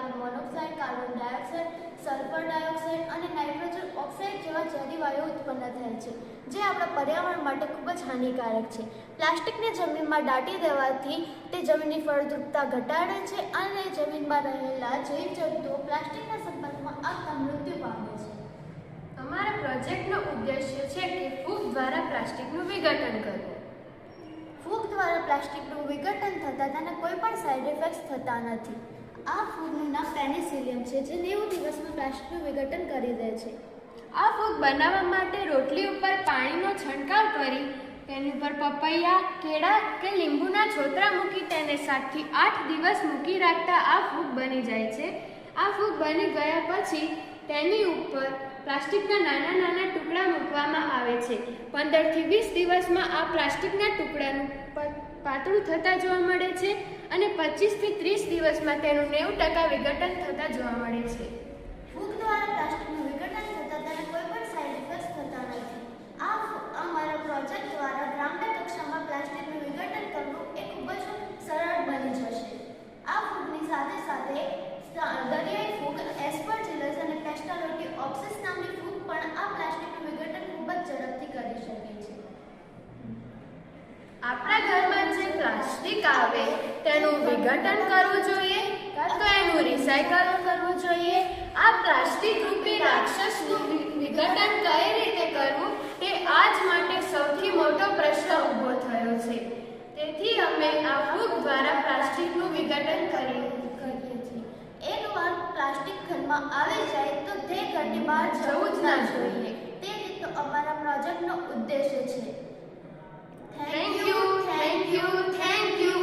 Carbon monoxide, carbon dioxide, sulphur dioxide અને nitrogen oxide જેવા ઝેરી વાયુઓ ઉત્પન્ન થાય છે, જે આપણા પર્યાવરણ માટે ખૂબ જ હાનિકારક છે. પ્લાસ્ટિકને જમીનમાં દાટી દેવાથી તે જમીનની ફળદ્રુપતા ઘટાડે છે અને જમીનમાં રહેલા જીવજંતુઓ પ્લાસ્ટિકના સંપર્કમાં આવતા મૃત્યુ પામે છે. અમારા પ્રોજેક્ટનો ઉદ્દેશ્ય છે કે ફૂગ દ્વારા પ્લાસ્ટિકનું વિઘટન કરવું. ફૂગ દ્વારા પ્લાસ્ટિકનું વિઘટન થતાં તેને કોઈ પણ સાઇડ ઇફેક્ટ્સ થતા નથી. આ ફૂગનું નામ પેનિસિલિયમ છે, જે 90 દિવસમાં પ્લાસ્ટિકનું વિઘટન કરી દે છે. આ ફૂગ બનાવવા માટે રોટલી ઉપર પાણીનો છંટકાવ કરી તેની ઉપર પપૈયા, કેળા કે લીંબુના છોતરા મૂકી તેને 7 થી 8 દિવસ મૂકી રાખતા આ ફૂગ બની જાય છે. આ ફૂગ બની ગયા પછી તેની ઉપર પ્લાસ્ટિકના નાના નાના ટુકડા મૂકવામાં આવે છે. 15 થી 20 દિવસમાં આ પ્લાસ્ટિકના ટુકડાનું પાતળું થતા જોવા મળે છે અને 25 થી 30 દિવસમાં તેનું 90% વિઘટન થતા જોવા મળે છે. ફૂગ દ્વારા પ્લાસ્ટિકનું વિઘટન થતાં તેને કોઈ પણ સાઇડ ઇફેક્ટ્સ થતા નથી. અમારા પ્રોજેક્ટ દ્વારા ગ્રામ્ય કક્ષામાં પ્લાસ્ટિકનું વિઘટન કરવું એ ખૂબ જ સરળ બની જશે. આ ફૂગની સાથે સાથે દરિયાઈ ફૂગ, એસ્પરજીલસ અને પેસ્ટાલોટિયોપ્સિસ નામની ફૂગ પણ આ પ્લાસ્ટિકનું વિઘટન ખૂબ જ ઝડપથી કરી શકે છે. આપણા ઘરમાં જે પ્લાસ્ટિક આવે તેનું વિઘટન કરવું જોઈએ તો એનું રિસાયકલ કરવું જોઈએ. આ પ્લાસ્ટિક રૂપી રાક્ષસનું વિઘટન કઈ રીતે કરવું તે આજ માટે સૌથી મોટો પ્રશ્ન ઊભો થયો છે. તેથી અમે આ ફૂગ દ્વારા પ્લાસ્ટિકનું વિઘટન કરીએ છીએ. એકવાર પ્લાસ્ટિક ઘરમાં આવી જાય તો તે ઘરની બહાર જવું જ ના જોઈએ. તે રીતનો અમારા પ્રોજેક્ટનો ઉદ્દેશ્ય છે. Thank you.